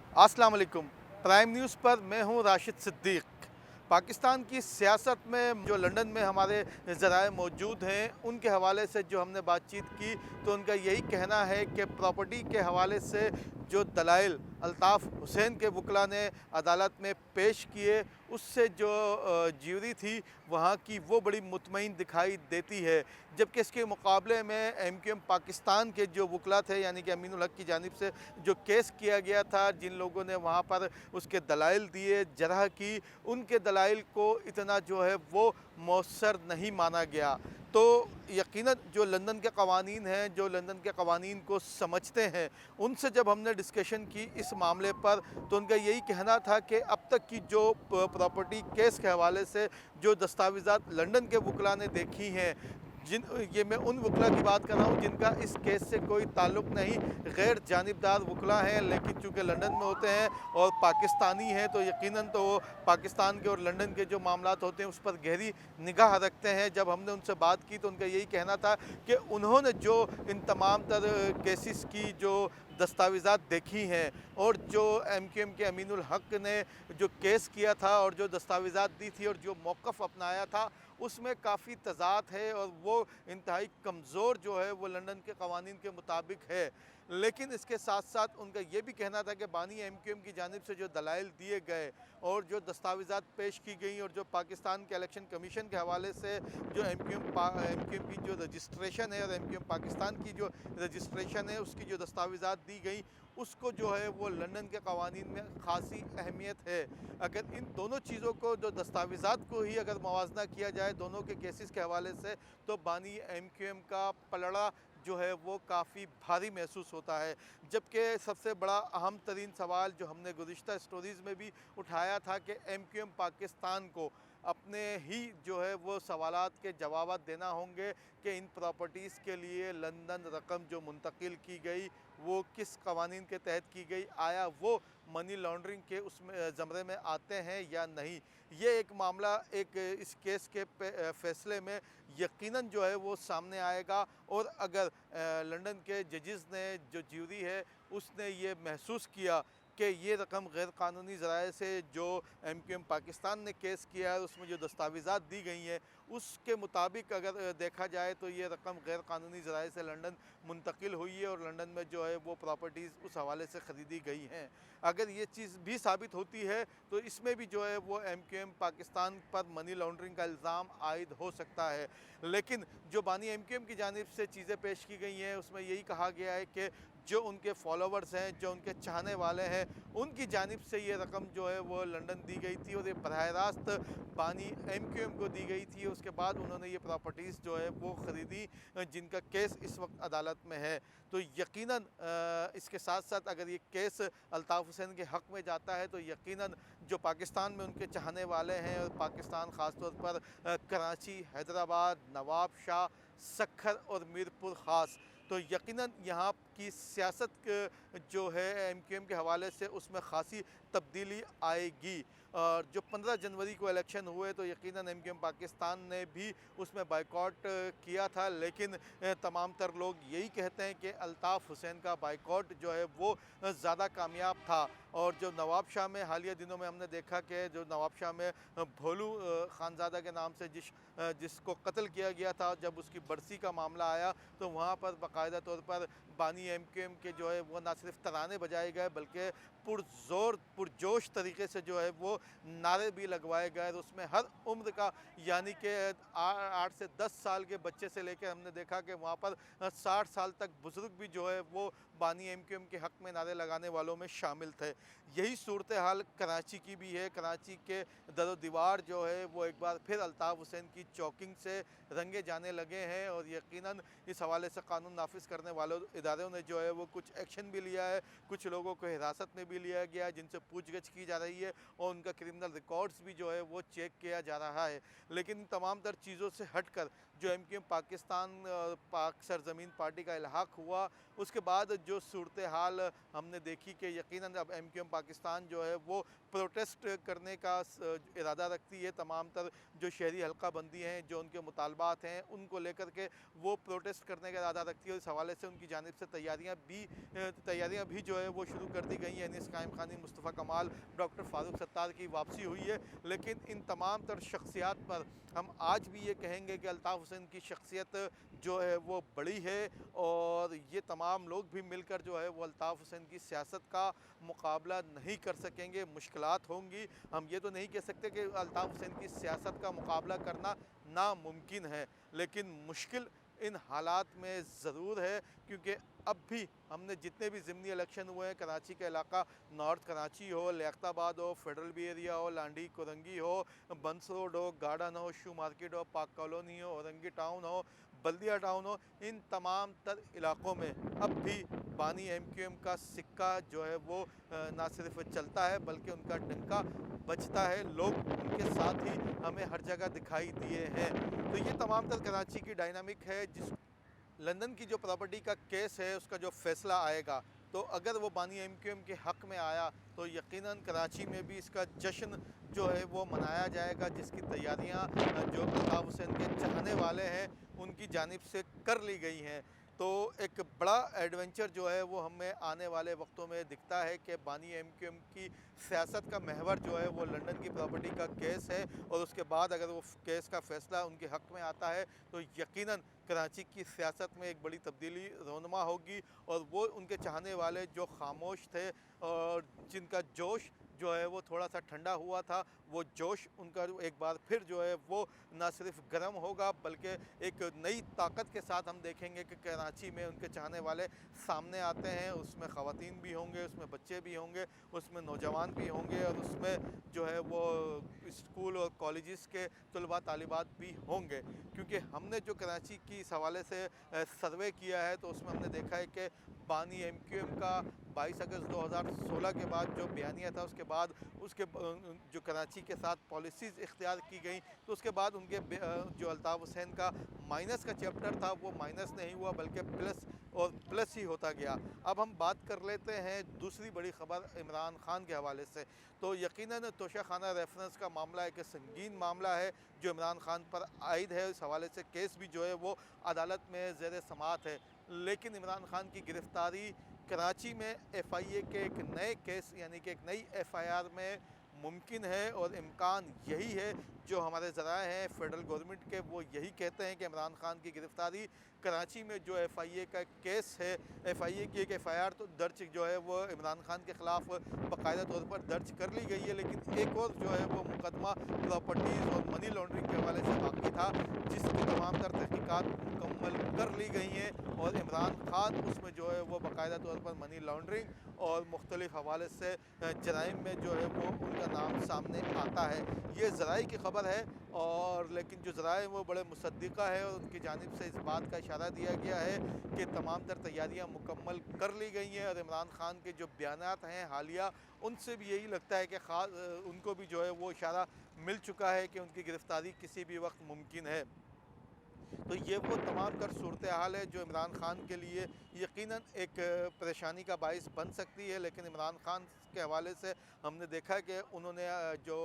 अस्सलाम वालेकुम। Prime news पर मैं हूँ राशिद सिद्दीक़। पाकिस्तान की सियासत में जो लंदन में हमारे ज़राए मौजूद हैं, उनके हवाले से जो हमने बातचीत की, तो उनका यही कहना है कि प्रॉपर्टी के हवाले से जो दलाइल अल्ताफ़ हुसैन के वकला ने अदालत में पेश किए, उससे जो ज्यूरी थी वहाँ की, वो बड़ी मुतमईन दिखाई देती है। जबकि इसके मुकाबले में एमक्यूएम पाकिस्तान के जो वकला थे, यानी कि अमीनुल हक की जानिब से जो केस किया गया था, जिन लोगों ने वहाँ पर उसके दलाइल दिए, जरह की, उनके दलाइल को इतना जो है वो मौसर नहीं माना गया। तो यकीनन जो लंदन के कवानीन हैं, जो लंदन के कवानीन को समझते हैं, उनसे जब हमने डिस्कशन की इस मामले पर, तो उनका यही कहना था कि अब तक की जो प्रॉपर्टी केस के हवाले से जो दस्तावेज़ात लंदन के वकला ने देखी हैं, जिन ये मैं उन वकला की बात कर रहा हूँ जिनका इस केस से कोई ताल्लुक़ नहीं, गैर जानिबदार वकला हैं, लेकिन चूँकि लंदन में होते हैं और पाकिस्तानी हैं, तो यकीनन तो वो पाकिस्तान के और लंदन के जो मामलात होते हैं उस पर गहरी निगाह रखते हैं। जब हमने उनसे बात की तो उनका यही कहना था कि उन्होंने जो इन तमाम तर केसेस की जो दस्तावेज़ात देखी हैं और जो एमक्यूएम के अमीनुल हक ने जो केस किया था और जो दस्तावेज़ात दी थी और जो मौक़िफ़ अपनाया था, उसमें काफ़ी तज़ाद है और वो इंतहाई कमज़ोर जो है वो लंदन के कवानीन के मुताबिक है। लेकिन इसके साथ-साथ उनका ये भी कहना था कि बानी एमक्यूएम की जानिब से जो दलाइल दिए गए और जो दस्तावेज़ात पेश की गई और जो पाकिस्तान के इलेक्शन कमीशन के हवाले से जो एमक्यूएम की जो रजिस्ट्रेशन है और एमक्यूएम पाकिस्तान की जो रजिस्ट्रेशन है, उसकी जो दस्तावेज़ात दी गई, उसको जो है वो लंदन के कवानीन में ख़ासी अहमियत है। अगर इन दोनों चीज़ों को, जो दस्तावेज़ात को ही अगर मवाजना किया जाए दोनों के केसेस के हवाले से, तो बानी एमक्यूएम का पलड़ा जो है वो काफ़ी भारी महसूस होता है। जबकि सबसे बड़ा अहम तरीन सवाल जो हमने गुज़िश्ता स्टोरीज़ में भी उठाया था कि एमक्यूएम पाकिस्तान को अपने ही जो है वो सवालात के जवाबात देना होंगे कि इन प्रॉपर्टीज़ के लिए लंदन रकम जो मुंतकिल की गई, वो किस कवानीन के तहत की गई, आया वो मनी लॉन्ड्रिंग के उसमें ज़मरे में आते हैं या नहीं। ये एक मामला एक इस केस के फ़ैसले में यकीनन जो है वो सामने आएगा। और अगर लंदन के जजेस ने, जो ज्यूरी है, उसने ये महसूस किया कि ये रकम गैर कानूनी ज़राए से जो एमक्यूएम पाकिस्तान ने केस किया है, उसमें जो दस्तावेज़ात दी गई हैं, उसके मुताबिक अगर देखा जाए तो ये रकम गैर कानूनी ज़राए से लंदन मुंतकिल हुई है और लंदन में जो है वो प्रॉपर्टीज़ उस हवाले से ख़रीदी गई हैं। अगर ये चीज़ भी साबित होती है तो इसमें भी जो है वो एमक्यूएम पाकिस्तान पर मनी लॉन्ड्रिंग का इल्ज़ाम आयद हो सकता है। लेकिन जो बानी एमक्यूएम की जानिब से चीज़ें पेश की गई हैं, उसमें यही कहा गया है कि जो उनके फॉलोवर्स हैं, जो उनके चाहने वाले हैं, उनकी जानिब से ये रकम जो है वो लंदन दी गई थी और ये बराह रास्त बानी एमक्यूएम को दी गई थी। उसके बाद उन्होंने ये प्रॉपर्टीज़ जो है वो ख़रीदी, जिनका केस इस वक्त अदालत में है। तो यकीनन इसके साथ-साथ अगर ये केस अल्ताफ़ हुसैन के हक़ में जाता है, तो यकीनन जो पाकिस्तान में उनके चाहने वाले हैं और पाकिस्तान ख़ास तौर पर कराची, हैदराबाद, नवाबशाह, सक्खर और मीरपुर ख़ास, तो यकीनन यहाँ की सियासत जो है एमक्यूएम के हवाले से, उसमें ख़ासी तब्दीली आएगी। और जो 15 जनवरी को इलेक्शन हुए तो यकीनन एमक्यूएम पाकिस्तान ने भी उसमें बायकॉट किया था, लेकिन तमाम तर लोग यही कहते हैं कि अल्ताफ़ हुसैन का बायकॉट जो है वो ज़्यादा कामयाब था। और जो नवाबशाह में हालिया दिनों में हमने देखा कि जो नवाबशाह में भोलू खानज़ादा के नाम से जिसको कत्ल किया गया था, जब उसकी बरसी का मामला आया तो वहाँ पर बाकायदा तौर पर बानी एमक्यूएम के जो है वो ना सिर्फ तराने बजाए गए, बल्कि पुरज़ोर पुरजोश तरीके से जो है वो नारे भी लगवाए गए। और उसमें हर उम्र का, यानी कि 8 से 10 साल के बच्चे से लेकर हमने देखा कि वहाँ पर 60 साल तक बुज़ुर्ग भी जो है वो बानी एमक्यूएम के हक़ में नारे लगाने वालों में शामिल थे। यही सूरत हाल कराची की भी है। कराची के दरो दीवार जो है वो एक बार फिर अल्ताफ़ हुसैन की चौकिंग से रंगे जाने लगे हैं और यकीनन इस हवाले से कानून नाफिज करने वालों इदारों ने जो है वो कुछ एक्शन भी लिया है, कुछ लोगों को हिरासत में भी लिया गया है, जिनसे पूछगछ की जा रही है और उनका क्रिमिनल रिकॉर्ड्स भी जो है वो चेक किया जा रहा है। लेकिन तमाम तर चीज़ों से हटकर जो MQM पाकिस्तान पाक सरजमीन पार्टी का इल्हाक हुआ, उसके बाद जो सूरत हाल हमने देखी कि यकीनन अब MQM पाकिस्तान जो है वो प्रोटेस्ट करने का इरादा रखती है। तमाम तर जो शहरी हल्का बंदी हैं, जो उनके मुतालबात हैं, उनको लेकर के वो प्रोटेस्ट करने का इरादा रखती है। और इस हवाले से उनकी जानिब से तैयारियाँ भी जो है वो शुरू कर दी गई हैं। अनीस कायम खानी, मुस्तफ़ा कमाल, डॉक्टर फ़ारूक सत्तार की वापसी हुई है। लेकिन इन तमाम तर शख्सियात पर हम आज भी ये कहेंगे कि अल्ताफ़ हुसैन की शख्सियत जो है वो बड़ी है, और ये तमाम लोग भी मिलकर जो है वो अल्ताफ़ हुसैन की सियासत का मुकाबला नहीं कर सकेंगे, मुश्किलात होंगी। हम ये तो नहीं कह सकते कि अल्ताफ़ हुसैन की सियासत का मुकाबला करना नामुमकिन है, लेकिन मुश्किल इन हालात में ज़रूर है, क्योंकि अब भी हमने जितने भी ज़िमनी इलेक्शन हुए हैं, कराची का इलाका, नॉर्थ कराची हो, लियाकताबाद हो, फेडरल बी एरिया हो, लांडी कोरंगी हो, बंस रोड हो, गार्डन हो, शू मार्केट हो, पाक कॉलोनी हो, औरंगी टाउन हो, बल्दिया टाउन हो, इन तमाम तर इलाक़ों में अब भी बानी MQM का सिक्का जो है वो ना सिर्फ चलता है बल्कि उनका डंका बजता है। लोग उनके साथ ही हमें हर जगह दिखाई दिए हैं। तो ये तमाम तर कराची की डायनामिक है। जिस लंदन की जो प्रॉपर्टी का केस है उसका जो फ़ैसला आएगा, तो अगर वो बानी MQM के हक़ में आया तो यकीनन कराची में भी इसका जश्न जो है वो मनाया जाएगा, जिसकी तैयारियां जो अल्ताफ़ हुसैन के चाहने वाले हैं उनकी जानिब से कर ली गई हैं। तो एक बड़ा एडवेंचर जो है वो हमें आने वाले वक्तों में दिखता है कि बानी MQM की सियासत का महवर जो है वो लंदन की प्रॉपर्टी का केस है, और उसके बाद अगर वो केस का फ़ैसला उनके हक़ में आता है तो यकीनन कराची की सियासत में एक बड़ी तब्दीली रोनुमा होगी, और वो उनके चाहने वाले जो खामोश थे और जिनका जोश जो है वो थोड़ा सा ठंडा हुआ था, वो जोश उनका एक बार फिर जो है वो ना सिर्फ गर्म होगा बल्कि एक नई ताकत के साथ हम देखेंगे कि कराची में उनके चाहने वाले सामने आते हैं। उसमें ख़वातीन भी होंगे, उसमें बच्चे भी होंगे, उसमें नौजवान भी होंगे, और उसमें जो है वो स्कूल और कॉलेजेस के तलबा तालिबात भी होंगे। क्योंकि हमने जो कराची की इस हवाले से सर्वे किया है, तो उसमें हमने देखा है कि बानी MQM का 22 अगस्त 2016 के बाद जो बयानिया था, उसके बाद उसके जो कराची के साथ पॉलिसीज़ इख्तियार की गई, तो उसके बाद उनके जो अल्ताफ़ हुसैन का माइनस का चैप्टर था वो माइनस नहीं हुआ बल्कि प्लस और प्लस ही होता गया। अब हम बात कर लेते हैं दूसरी बड़ी ख़बर इमरान खान के हवाले से। तो यकीनन तोशाखाना रेफरेंस का मामला एक संगीन मामला है जो इमरान खान पर आयद है। इस हवाले से केस भी जो है वो अदालत में ज़ेर समाअत है। लेकिन इमरान खान की गिरफ़्तारी कराची में FIA के एक नए केस यानी कि एक नई FIR में मुमकिन है, और इम्कान यही है जो हमारे ज़राए हैं फ़ेडरल गवर्नमेंट के, वो यही कहते हैं कि इमरान खान की गिरफ़्तारी कराची में जो FIA का केस है, FIA की एक FIR तो दर्ज जो है वो इमरान खान के ख़िलाफ़ बाकायदा तौर पर दर्ज कर ली गई है, लेकिन एक और जो है वो मुकदमा प्रॉपर्टीज़ और मनी लॉन्ड्रिंग के हवाले से बाकी था, जिसकी तमाम तर तहकीकात मुकम्मल कर ली गई हैं, और इमरान खान उसमें जो है वो बाकायदा तौर पर मनी लॉन्ड्रिंग और मुख्तलिफ़ हवाले से जराइम में जो है वो उनका नाम सामने आता है। ये ज़राए की ख़बर है, और लेकिन जो ज़राए वो बड़े मुसद्दिक़ा है, और उनकी जानिब से इस बात का इशारा दिया गया है कि तमाम तर तैयारियाँ मुकम्मल कर ली गई हैं, और इमरान खान के जो बयानात हैं हालिया, उनसे भी यही लगता है कि उनको भी जो है वो इशारा मिल चुका है कि उनकी गिरफ़्तारी किसी भी वक्त मुमकिन है। तो ये वो तमाम तर सूरत हाल है जो इमरान खान के लिए यकीनन एक परेशानी का बाइस बन सकती है। लेकिन इमरान खान के हवाले से हमने देखा है कि उन्होंने जो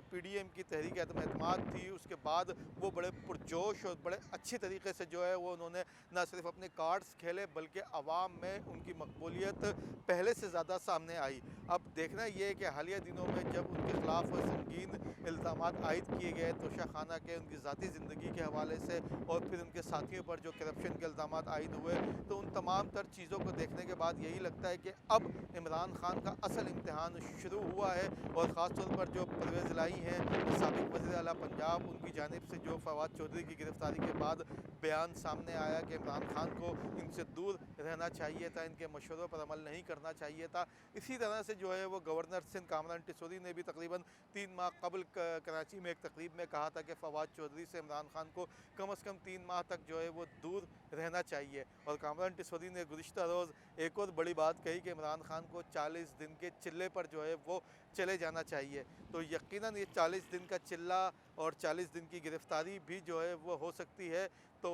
PDM की तहरीक एतमाद थी, उसके बाद वो बड़े पुरजोश और बड़े अच्छे तरीके से जो है वो उन्होंने न सिर्फ अपने कार्ड्स खेले बल्कि आवाम में उनकी मकबूलियत पहले से ज़्यादा सामने आई। अब देखना ये है कि हालिया दिनों में जब उनके ख़िलाफ़ संगीन इल्ज़ामात आयद किए गए तोशाखाना के, उनकी ज़ाती ज़िंदगी के हवाले से, और फिर उनके साथियों पर जो करप्शन के इल्ज़ामात आयद हुए, तो उन तमाम तर चीज़ों को देखने के बाद यही लगता है कि अब इमरान खान का असल इम्तिहान शुरू हुआ है। और ख़ास तौर पर जो परवेज़ लाई हैं साबिक़ वज़ीर आला पंजाब, उनकी जानिब से जो फवाद चौधरी की गिरफ़्तारी के बाद बयान सामने आया कि इमरान खान को इनसे दूर रहना चाहिए था, इनके मशवरों पर अमल नहीं करना चाहिए था। इसी तरह से जो है वो गवर्नर सिंध कामरान टिसोरी ने भी तकरीबन 3 माह कबल कराची में एक तकरीब में कहा था कि फवाद चौधरी से इमरान खान को कम से कम 3 माह तक जो है वो दूर रहना चाहिए। और कामरान टिसोरी ने गुज़िश्ता रोज़ एक और बड़ी बात कही कि इमरान खान को 40 दिन के चिल्ले पर जो है वो चले जाना चाहिए। तो यकीनन ये 40 दिन का चिल्ला और 40 दिन की गिरफ़्तारी भी जो है वो हो सकती है। तो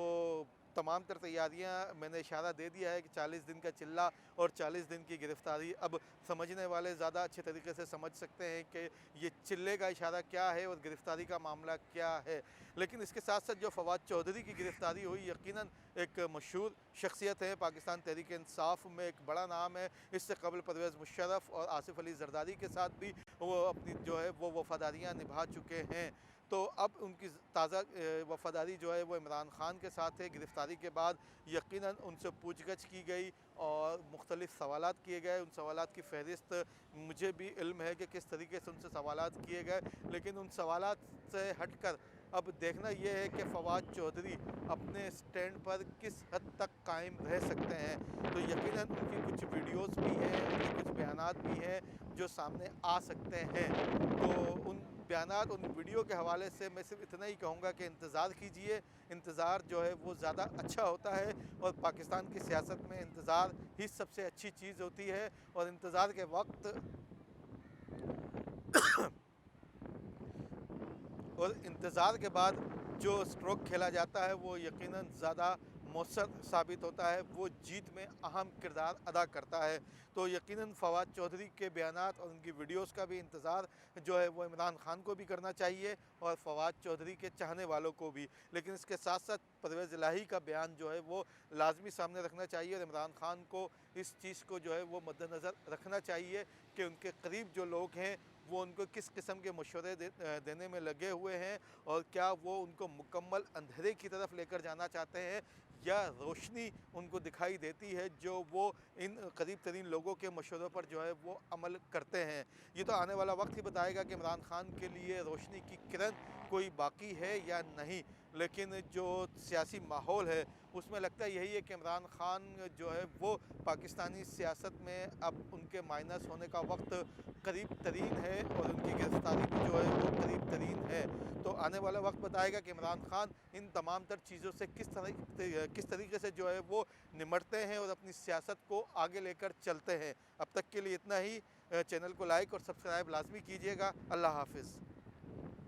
तमाम तर तैयारियाँ मैंने इशारा दे दिया है कि 40 दिन का चिल्ला और 40 दिन की गिरफ़्तारी। अब समझने वाले ज़्यादा अच्छे तरीके से समझ सकते हैं कि ये चिल्ले का इशारा क्या है और गिरफ़्तारी का मामला क्या है। लेकिन इसके साथ-साथ जो फ़वाद चौधरी की गिरफ़्तारी हुई, यकीनन एक मशहूर शख्सियत है, पाकिस्तान तहरीक-ए-इंसाफ़ में एक बड़ा नाम है। इससे कबल परवेज़ मुशर्रफ और आसिफ़ अली ज़रदारी के साथ भी वो अपनी जो है वो वफ़ादारियाँ निभा चुके हैं। तो अब उनकी ताज़ा वफ़ादारी जो है वो इमरान ख़ान के साथ है। गिरफ़्तारी के बाद यकीनन उनसे पूछगछ की गई और मुख्तलिफ़ सवालात किए गए। उन सवालात की फ़हरिस्त मुझे भी इल्म है कि किस तरीके से उनसे सवालात किए गए। लेकिन उन सवालात से हटकर अब देखना ये है कि फ़वाद चौधरी अपने स्टैंड पर किस हद तक कायम रह सकते हैं। तो यकीनन उनकी कुछ वीडियोज़ भी हैं, उनके कुछ बयानात भी हैं जो सामने आ सकते हैं। तो उन बयानात, उन वीडियो के हवाले से मैं सिर्फ इतना ही कहूँगा कि इंतज़ार कीजिए। इंतज़ार जो है वो ज़्यादा अच्छा होता है और पाकिस्तान की सियासत में इंतज़ार ही सबसे अच्छी चीज़ होती है। और इंतज़ार के वक्त और इंतज़ार के बाद जो स्ट्रोक खेला जाता है वो यकीनन ज़्यादा मौसर साबित होता है, वो जीत में अहम किरदार अदा करता है। तो यकीनन फ़वाद चौधरी के बयानात और उनकी वीडियोज़ का भी इंतज़ार जो है वो इमरान ख़ान को भी करना चाहिए और फ़वाद चौधरी के चाहने वालों को भी। लेकिन इसके साथ-साथ परवेज़ इलाही का बयान जो है वो लाज़मी सामने रखना चाहिए और इमरान ख़ान को इस चीज़ को जो है वो मद्देनज़र रखना चाहिए कि उनके करीब जो लोग हैं वो उनको किस किस्म के मशवरे देने में लगे हुए हैं और क्या वो उनको मुकम्मल अंधेरे की तरफ लेकर जाना चाहते हैं या रोशनी उनको दिखाई देती है जो वो इन करीब तरीन लोगों के मशवरों पर जो है वो अमल करते हैं। ये तो आने वाला वक्त ही बताएगा कि इमरान ख़ान के लिए रोशनी की किरण कोई बाकी है या नहीं। लेकिन जो सियासी माहौल है उसमें लगता है यही है कि इमरान ख़ान जो है वो पाकिस्तानी सियासत में अब उनके माइनस होने का वक्त करीब तरीन है और उनकी गिरफ़्तारी भी जो है वो करीब तरीन है। तो आने वाला वक्त बताएगा कि इमरान ख़ान इन तमाम तर चीज़ों से किस तरीके से जो है वो निमटते हैं और अपनी सियासत को आगे लेकर चलते हैं। अब तक के लिए इतना ही। चैनल को लाइक और सब्सक्राइब लाज़मी कीजिएगा। अल्लाह हाफ़िज़।